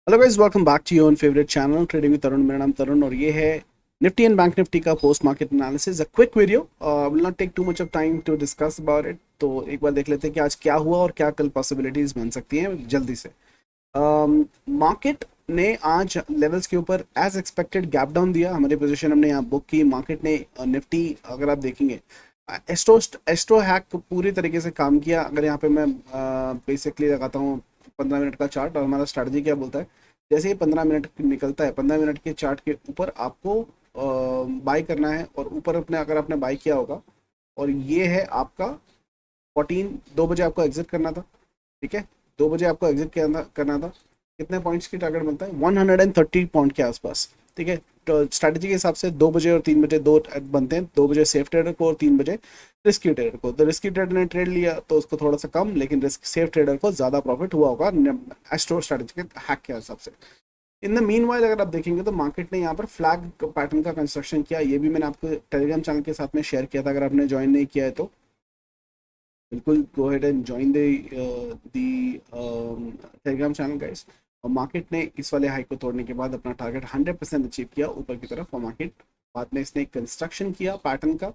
Hello guys, welcome back to your favourite channel trading with Tarun. मेरा नाम तरुण और ये है निफ्टी एंड बैंक निफ्टी का post market analysis. A quick video, will not take too much of time to discuss about it. तो एक बार देख लेते हैं कि आज क्या हुआ और क्या कल पॉसिबिलिटीज बन सकती हैं जल्दी से। मार्केट ने आज लेवल्स के ऊपर एज एक्सपेक्टेड गैप डाउन दिया। हमारी पोजीशन हमने यहाँ बुक की। मार्केट ने निफ्टी अगर आप देखेंगे, एस्ट्रो एस्ट्रो हैक पूरी तरीके से काम किया। अगर यहाँ पे मैं बेसिकली लगाता हूँ 15 मिनट का चार्ट, और हमारा स्ट्रैटेजी क्या बोलता है, जैसे ही 15 मिनट निकलता है 15 मिनट के चार्ट के ऊपर आपको बाई करना है। और ऊपर अपने अगर आपने बाई किया होगा, और ये है आपका 2 बजे आपको एग्जिट करना था। ठीक है, 2 बजे आपको एग्जिट करना था। कितने पॉइंट्स की टारगेट बनता है? 130 पॉइंट के आसपास। ठीक है, तो स्ट्रैटेजी के हिसाब से 2 बजे और 3 बजे दो बनते हैं। 2 बजे सेफ ट्रेडर को और 3 बजे रिस्की ट्रेडर को। तो रिस्की ट्रेडर ने ट्रेड लिया तो उसको थोड़ा सा कम, लेकिन रिस्क सेफ ट्रेडर को ज़्यादा प्रॉफिट हुआ होगा एस्ट्रो स्ट्रैटेजी के हैक के हिसाब से। इन द मीन वाइल अगर आप देखेंगे तो मार्केट ने यहाँ पर फ्लैग पैटर्न का कंस्ट्रक्शन किया। ये भी मैंने आपको टेलीग्राम चैनल के साथ में शेयर किया था। अगर आपने ज्वाइन नहीं किया है तो बिल्कुल go ahead and join the Telegram channel guys. और मार्केट ने इस वाले हाई को तोड़ने के बाद अपना टारगेट 100% अचीव किया ऊपर की तरफ। और मार्केट बाद में इसने एक कंस्ट्रक्शन किया पैटर्न का।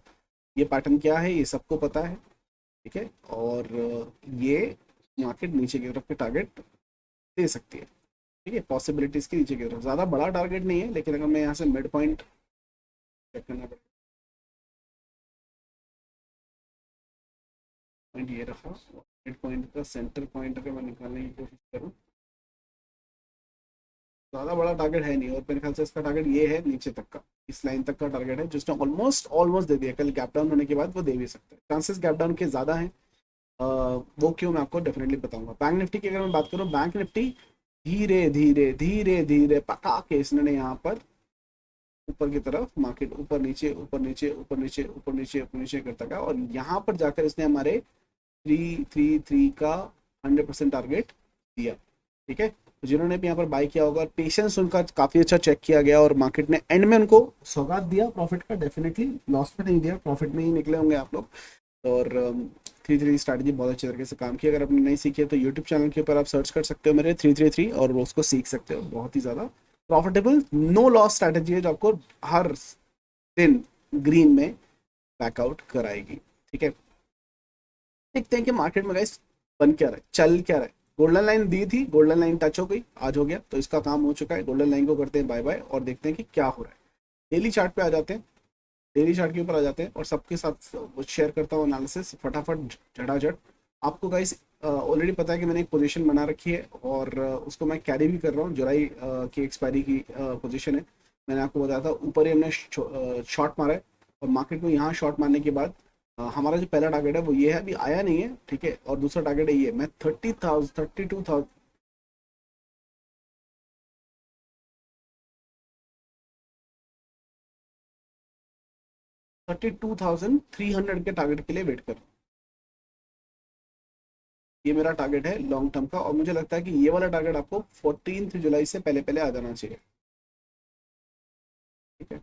ये पैटर्न क्या है ये सबको पता है। ठीक है, और ये मार्केट नीचे की तरफ के टारगेट दे सकती है। ठीक है, पॉसिबिलिटीज की नीचे की तरफ ज़्यादा बड़ा टारगेट नहीं है, लेकिन अगर मैं यहाँ से मिड पॉइंट चेक करना पड़ेगा। पॉइंट ये रहा, मिड पॉइंट का सेंटर पॉइंट अगर मैं निकालने की कोशिश करूँ, ज़्यादा बड़ा टारगेट है नहीं। और मेरे ख्याल से इसका टारगेट ये है नीचे तक का, इस लाइन तक का टारगेट है, जिसने ऑलमोस्ट ऑलमोस्ट दे दिया। कल गैप डाउन होने के बाद वो दे भी सकता है। चांसेस गैप डाउन के ज़्यादा हैं। वो क्यों, मैं आपको डेफिनेटली बताऊंगा। बैंक निफ्टी की अगर मैं बात करूँ, बैंक निफ्टी धीरे धीरे धीरे धीरे पका के इसने यहाँ पर ऊपर की तरफ मार्केट ऊपर नीचे ऊपर नीचे ऊपर नीचे ऊपर नीचे ऊपर नीचे करता गया। और यहाँ पर जाकर इसने हमारे 333 का 100% टारगेट दिया। ठीक है, तो जिन्होंने भी यहाँ पर बाई किया होगा, पेशेंस उनका काफ़ी अच्छा चेक किया गया और मार्केट ने एंड में उनको सौगात दिया प्रॉफिट का। डेफिनेटली लॉस में नहीं दिया, प्रॉफिट में ही निकले होंगे आप लोग। और 333 स्ट्रैटेजी बहुत अच्छे तरीके से काम की। अगर आपने नहीं सीखी है तो यूट्यूब चैनल के ऊपर आप सर्च कर सकते हो मेरे 333 और उसको सीख सकते हो। बहुत ही ज़्यादा प्रॉफिटेबल नो लॉस स्ट्रैटेजी है, जो आपको हर दिन ग्रीन में बैकआउट कराएगी। ठीक है, देखते हैं कि मार्केट में गाइस बन क्या रहा है, चल क्या रहा है। गोल्डन लाइन दी थी, गोल्डन लाइन टच हो गई, आज हो गया, तो इसका काम हो चुका है। गोल्डन लाइन को करते हैं बाय बाय और देखते हैं कि क्या हो रहा है। डेली चार्ट पे आ जाते हैं, डेली चार्ट के ऊपर आ जाते हैं और सबके साथ शेयर करता हूँ एनालिसिस फटाफट झटाझट। आपको गाइस ऑलरेडी पता है कि मैंने एक पोजीशन बना रखी है और उसको मैं कैरी भी कर रहा हूँ। जुलाई की एक्सपायरी की पोजीशन है। मैंने आपको बताया था ऊपर ही हमने शॉर्ट मारा है। और मार्केट को यहाँ शॉर्ट मारने के बाद हमारा जो पहला टारगेट है वो ये है, अभी आया नहीं है। ठीक है, और दूसरा टारगेट है ये, मैं 30,000 32,000 32,300 के टारगेट के लिए वेट कर रहा हूँ। ये मेरा टारगेट है लॉन्ग टर्म का, और मुझे लगता है कि ये वाला टारगेट आपको 14 जुलाई से पहले पहले आ जाना चाहिए। ठीक है,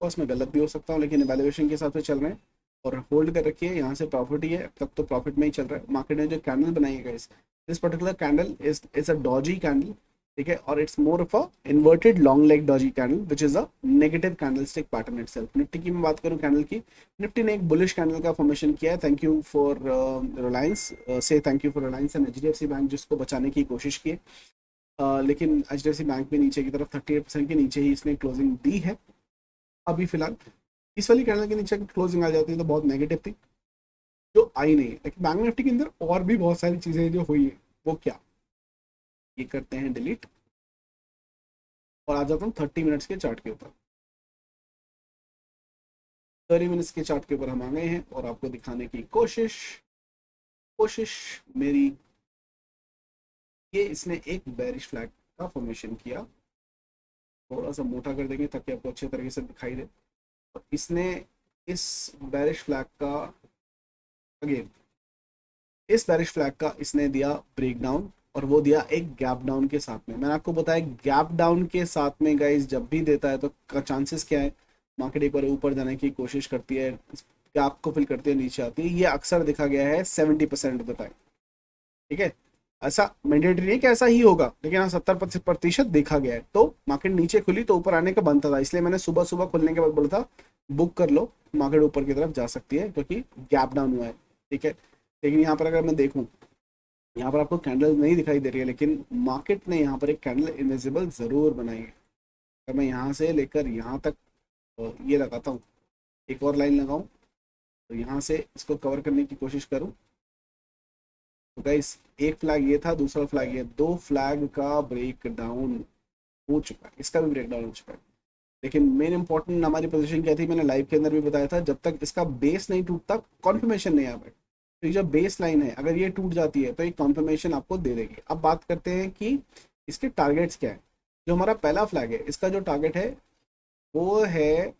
बस मैं गलत भी हो सकता हूँ, लेकिन वैल्यूएशन के हिसाब से चल रहे हैं और होल्ड कर रखिए। यहाँ से प्रॉफिट ही है, अब तक तो प्रॉफिट में ही चल रहा है। मार्केट ने जो कैंडल बनाई है guys, this particular candle is a Doge candle. ठीक है, और it's more of a inverted long leg Doge candle which is a negative candlestick pattern itself. Nifty की मैं बात करूँ कैंडल की, निफ्टी ने एक बुलिश कैंडल का फॉर्मेशन किया है। थैंक यू फॉर रिलायंस, से thank you for Reliance and HDFC bank, जिसको बचाने की कोशिश की। लेकिन एचडीएफसी बैंक भी नीचे की तरफ 38% के नीचे ही इसने क्लोजिंग दी है अभी फिलहाल। इस वाली कैंडल के नीचे क्लोजिंग आ जाती है तो बहुत नेगेटिव थी, जो आई नहीं है। लेकिन बैंक निफ्टी के अंदर और भी बहुत सारी चीजें जो हुई है, वो क्या, ये करते हैं डिलीट और आ जाता हूँ 30 मिनट्स के चार्ट के ऊपर। 30 मिनट्स के चार्ट के ऊपर हम आ गए हैं और आपको दिखाने की कोशिश कोशिश मेरी, ये इसने एक बेरिश फ्लैग का फॉर्मेशन किया। थोड़ा सा मोटा कर देंगे ताकि आपको अच्छे तरीके से दिखाई दे। और इसने इस बेरिश फ्लैग का, अगेन इस बेरिश फ्लैग का इसने दिया ब्रेक डाउन, और वो दिया एक गैप डाउन के साथ में। मैंने आपको बताया गैप डाउन के साथ में गाइस जब भी देता है तो चांसेस क्या है, मार्केट एक बार ऊपर जाने की कोशिश करती है, गैप को फिल करती है, नीचे आती है। ये अक्सर देखा गया है 70% ऑफ द टाइम। ठीक है, ऐसा मैंडेटरी नहीं कि ऐसा ही होगा, लेकिन हाँ 70% देखा गया है। तो मार्केट नीचे खुली तो ऊपर आने का बनता था, इसलिए मैंने सुबह सुबह खुलने के बाद बोला था बुक कर लो, मार्केट ऊपर की तरफ जा सकती है क्योंकि गैप डाउन हुआ है। ठीक है, लेकिन यहाँ पर अगर मैं देखूँ, यहाँ पर आपको कैंडल नहीं दिखाई दे रही है, लेकिन मार्केट ने यहाँ पर एक कैंडल इनविजिबल जरूर बनाई है। अगर मैं यहाँ से लेकर यहाँ तक ये लगाता हूँ, एक और लाइन लगाऊं, तो यहाँ से इसको कवर करने की कोशिश करूँ, तो गाइस एक फ्लैग ये था, दूसरा फ्लैग ये, दो फ्लैग का ब्रेक डाउन हो चुका है, इसका भी ब्रेक डाउन हो चुका है। लेकिन मेन इंपॉर्टेंट हमारी पोजीशन क्या थी, मैंने लाइव के अंदर भी बताया था, जब तक इसका बेस नहीं टूटता कॉन्फर्मेशन नहीं आ पाए। तो ये जो बेस लाइन है अगर ये टूट जाती है तो एक कॉन्फर्मेशन आपको दे देगी। अब बात करते हैं कि इसके टारगेट्स क्या है। जो हमारा पहला फ्लैग है इसका जो टारगेट है वो है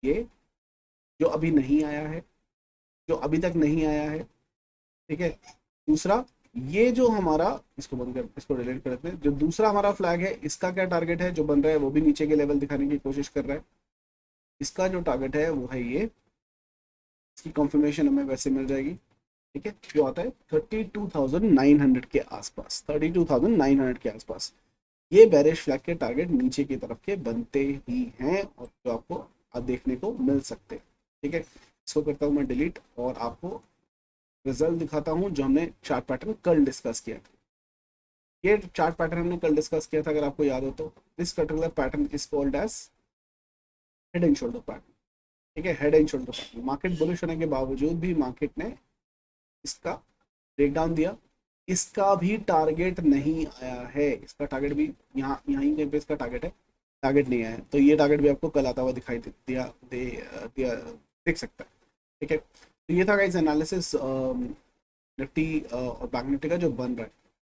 ये, जो अभी नहीं आया है, जो अभी तक नहीं आया है। ठीक है, दूसरा ये जो हमारा, इसको बंद कर, इसको डिलीट कर देते हैं। जो दूसरा हमारा फ्लैग है इसका क्या टारगेट है, जो बन रहा है वो भी नीचे के लेवल दिखाने की कोशिश कर रहा है। इसका जो टारगेट है वो है ये, इसकी कंफर्मेशन हमें वैसे मिल जाएगी। ठीक है, जो आता है 32,900 के आसपास, 32,900 के आसपास ये बेरिश फ्लैग के टारगेट नीचे की तरफ के बनते ही हैं, और जो आपको अब देखने को मिल सकते हैं। ठीक है, इसको करता हूँ मैं डिलीट और आपको रिजल्ट दिखाता हूँ जो हमने चार्ट पैटर्न कल डिस्कस किया था। ये चार्ट पैटर्न हमने कल डिस्कस किया था, अगर आपको याद हो तो। This particular pattern is called as head and shoulder pattern. ठीक है, head and shoulder pattern. Market bullish होने के बावजूद भी मार्केट ने इसका ब्रेकडाउन दिया, इसका भी टारगेट नहीं आया है, इसका टारगेट भी यहाँ यहीं कहीं पे इसका टारगेट है, टारगेट नहीं आया है। तो ये टारगेट भी आपको कल आता हुआ दिखाई दिया देख सकता है। ठीक है, तो ये था गाइस एनालिसिस निफ्टी और बैंक निफ्टी का जो बन रहा है।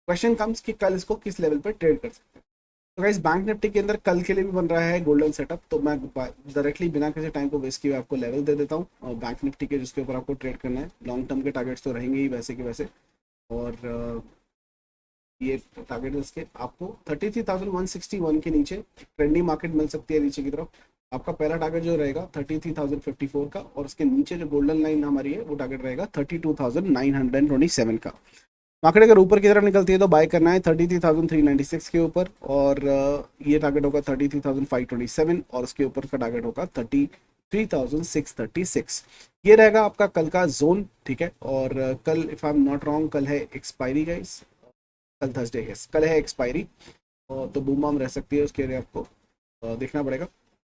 क्वेश्चन कम्स कि कल इसको किस लेवल पर ट्रेड कर सकते हैं। तो गाइस बैंक निफ्टी के अंदर कल के लिए भी बन रहा है गोल्डन सेटअप, तो मैं डायरेक्टली बिना किसी टाइम को वेस्ट किए आपको लेवल दे देता हूँ और बैंक निफ्टी के जिसके ऊपर आपको ट्रेड करना है। लॉन्ग टर्म के टारगेट्स तो रहेंगे ही वैसे के वैसे, और ये टारगेट इसके आपको 33,161 के नीचे ट्रेंडिंग मार्केट मिल सकती है नीचे की तरफ। आपका पहला टारगेट जो रहेगा 33,054 का, और उसके नीचे जो गोल्डन लाइन हमारी है वो टारगेट रहेगा 32,927 का। मार्केट अगर ऊपर की तरफ निकलती है तो बाय करना है 33,396 के ऊपर, और ये टारगेट होगा 33,527, और उसके ऊपर का टारगेट होगा 33,636। ये रहेगा आपका कल का जोन। ठीक है, और कल if I am not wrong कल है एक्सपायरी गाइस, कल थर्सडे है, कल है एक्सपायरी, और तो बूम बम रह सकती है, उसके लिए आपको देखना पड़ेगा।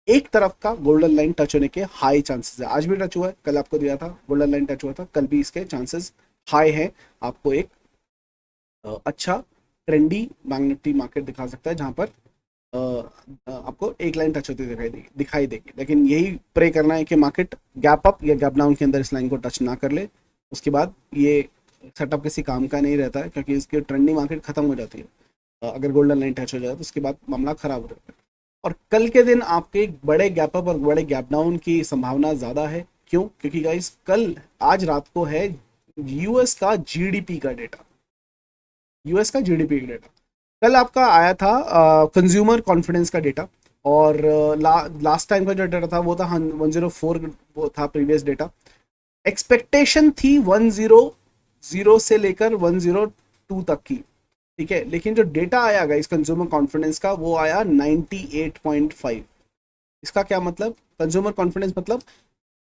एक तरफ का गोल्डन लाइन टच होने के हाई चांसेस है, आज भी टच हुआ है, कल आपको दिया था गोल्डन लाइन टच हुआ था, कल भी इसके चांसेस हाई है। आपको एक अच्छा ट्रेंडी बैंक निफ्टी मार्केट दिखा सकता है जहां पर आपको एक लाइन टच होती दिखाई देगी। लेकिन यही प्रे करना है कि मार्केट गैप अप या गैप डाउन के अंदर इस लाइन को टच ना कर ले, उसके बाद ये सेटअप किसी काम का नहीं रहता है, क्योंकि इसकी ट्रेंडिंग मार्केट खत्म हो जाती है। अगर गोल्डन लाइन टच हो जाए तो उसके बाद मामला खराब हो जाता है। और कल के दिन आपके बड़े गैप अप और बड़े गैप डाउन की संभावना ज़्यादा है। क्यों? क्योंकि गाइस कल, आज रात को है यूएस का जीडीपी का डेटा, यूएस का जीडीपी का डेटा। कल आपका आया था कंज्यूमर कॉन्फिडेंस का डेटा, और लास्ट टाइम का जो डेटा था वो था 104, वो था प्रीवियस डेटा। एक्सपेक्टेशन थी 100 से लेकर 102 तक की। ठीक है, लेकिन जो डेटा आया इस कंज्यूमर कॉन्फिडेंस का वो आया 98.5। इसका क्या मतलब? कंज्यूमर कॉन्फिडेंस मतलब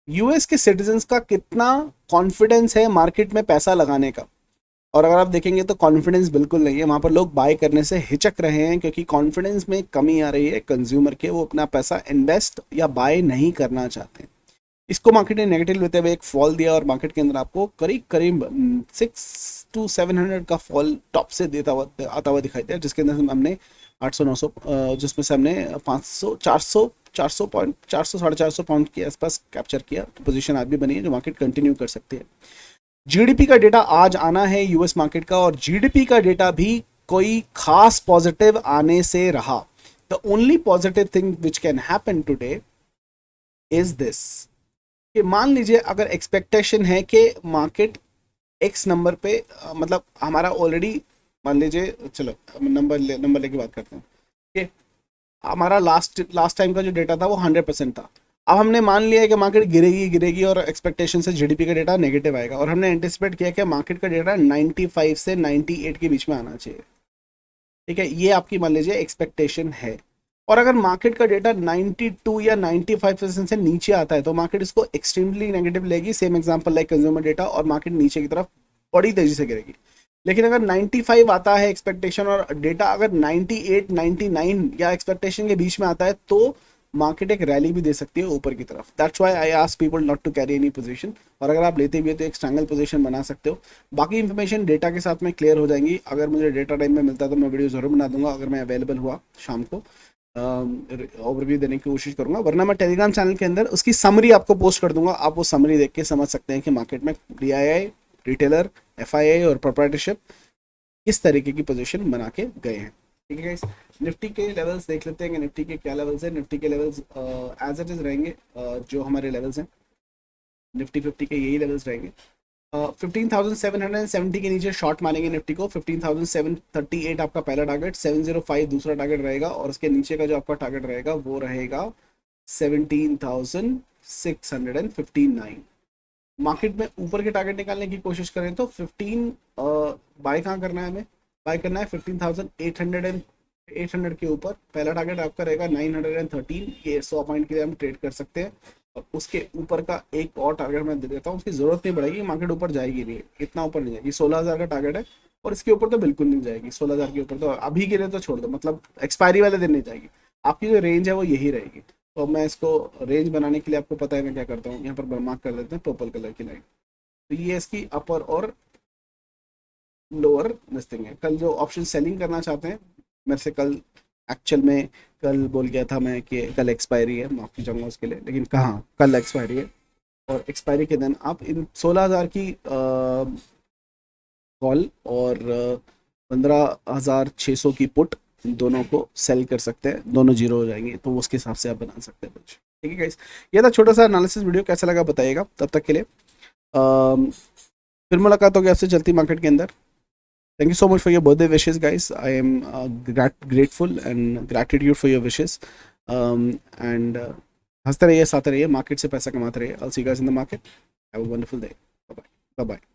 यूएस के सिटीजन्स का कितना कॉन्फिडेंस है मार्केट में पैसा लगाने का। और अगर आप देखेंगे तो कॉन्फिडेंस बिल्कुल नहीं है वहाँ पर, लोग बाय करने से हिचक रहे हैं क्योंकि कॉन्फिडेंस में कमी आ रही है कंज्यूमर के, वो अपना पैसा इन्वेस्ट या बाय नहीं करना चाहते हैं। इसको मार्केट ने नेगेटिव लेते हुए एक फॉल दिया, और मार्केट के अंदर आपको करीब करीब 600 to 700 का फॉल टॉप से देता हुआ आता हुआ दिखाई दिया, जिसके अंदर हमने 800-900, जिसमें से हमने 500 400 400 पॉइंट 400 450 पॉइंट के आसपास कैप्चर किया। तो पोजीशन आज भी बनी है जो मार्केट कंटिन्यू कर सकती है। जीडीपी का डेटा आज आना है यूएस मार्केट का, और जीडीपी का डेटा भी कोई खास पॉजिटिव आने से रहा। The only positive thing which can happen today is this, कि मान लीजिए अगर एक्सपेक्टेशन है कि मार्केट एक्स नंबर पे, मतलब हमारा ऑलरेडी, मान लीजिए, चलो नंबर लेके बात करते हैं कि हमारा लास्ट टाइम का जो डेटा था वो 100% था, अब हमने मान लिया है कि मार्केट गिरेगी गिरेगी और एक्सपेक्टेशन से जीडीपी का डेटा नेगेटिव आएगा, और हमने एंटिसिपेट किया कि मार्केट का डेटा 95 से 98 के बीच में आना चाहिए। ठीक है, ये आपकी मान लीजिए एक्सपेक्टेशन है। और अगर मार्केट का डेटा 92 या 95% से नीचे आता है तो मार्केट इसको एक्सट्रीमली नेगेटिव लेगी, same example like consumer data, और मार्केट नीचे की तरफ बड़ी तेजी से गिरेगी। लेकिन अगर 95 आता है एक्सपेक्टेशन और डेटा अगर 98 99 या एक्सपेक्टेशन के बीच में आता है तो मार्केट एक रैली भी दे सकती है ऊपर की तरफ। That's why I ask people not to carry any position, और अगर आप लेते भी हो तो एक स्ट्रैंगल पोजीशन बना सकते हो। बाकी इन्फॉर्मेशन डेटा के साथ में क्लियर हो जाएंगी। अगर मुझे डेटा टाइम में मिलता है तो मैं वीडियो जरूर बना दूंगा, अगर मैं अवेलेबल हुआ शाम को ओवरव्यू देने की कोशिश करूंगा, वरना मैं टेलीग्राम चैनल के अंदर उसकी समरी आपको पोस्ट कर दूंगा। आप वो समरी देख के समझ सकते हैं कि मार्केट में डीआईआई, रिटेलर, एफआईआई और प्रोप्राइटरशिप किस तरीके की पोजीशन बना के गए हैं। ठीक है गाइस, निफ्टी के लेवल्स देख लेते हैं कि निफ्टी के क्या लेवल्स हैं। निफ्टी के लेवल्स एज इट इज रहेंगे, जो हमारे लेवल्स हैं निफ्टी 50 के यही लेवल्स रहेंगे। 15,770 के नीचे शॉर्ट मानेंगे निफ्टी को। 15,738 आपका पहला टारगेट, 705 दूसरा टारगेट रहेगा, और उसके नीचे का जो आपका टारगेट रहेगा वो रहेगा 17,659। मार्केट में ऊपर के टारगेट निकालने की कोशिश करें तो 15 बाय कहाँ करना है, हमें बाय करना है 15,800 के ऊपर। पहला टारगेट आपका रहेगा 913, ये 100 पॉइंट के लिए हम ट्रेड कर सकते हैं। और उसके ऊपर का एक और टारगेट मैं दे देता हूँ, उसकी जरूरत नहीं पड़ेगी, मार्केट ऊपर जाएगी नहीं, इतना ऊपर नहीं जाएगी। 16,000 का टारगेट है, और इसके ऊपर तो बिल्कुल नहीं जाएगी। 16,000 के ऊपर तो अभी गिरे तो छोड़ दो, मतलब एक्सपायरी वाले दिन नहीं जाएगी। आपकी जो रेंज है वो यही रहेगी। तो मैं इसको रेंज बनाने के लिए, आपको पता है मैं क्या करता हूँ, यहाँ पर मार्क कर देते हैं पर्पल कलर की लाइन। तो ये इसकी अपर और लोअर लिस्टिंग है। कल जो ऑप्शन सेलिंग करना चाहते हैं मेरे से, कल एक्चुअल में कल बोल गया था मैं कि कल एक्सपायरी है, माफ़ी चाहूँगा उसके लिए, लेकिन कहाँ कल एक्सपायरी है। और एक्सपायरी के दिन आप इन 16,000 की कॉल और 15,600 की पुट, इन दोनों को सेल कर सकते हैं, दोनों जीरो हो जाएंगे, तो उसके हिसाब से आप बना सकते हैं कुछ। ठीक है गाइस, ये था छोटा सा एनालिसिस वीडियो, कैसा लगा बताइएगा। तब तक के लिए फिर मुलाकात होगी आपसे चलती मार्केट के अंदर। Thank you so much for your birthday wishes, guys. I am grateful and gratitude for your wishes. And हंसते रहिए, साथ रहिए, मार्केट से पैसा कमाते रहिए। I'll see you guys in the market. Have a wonderful day. Bye bye. Bye bye.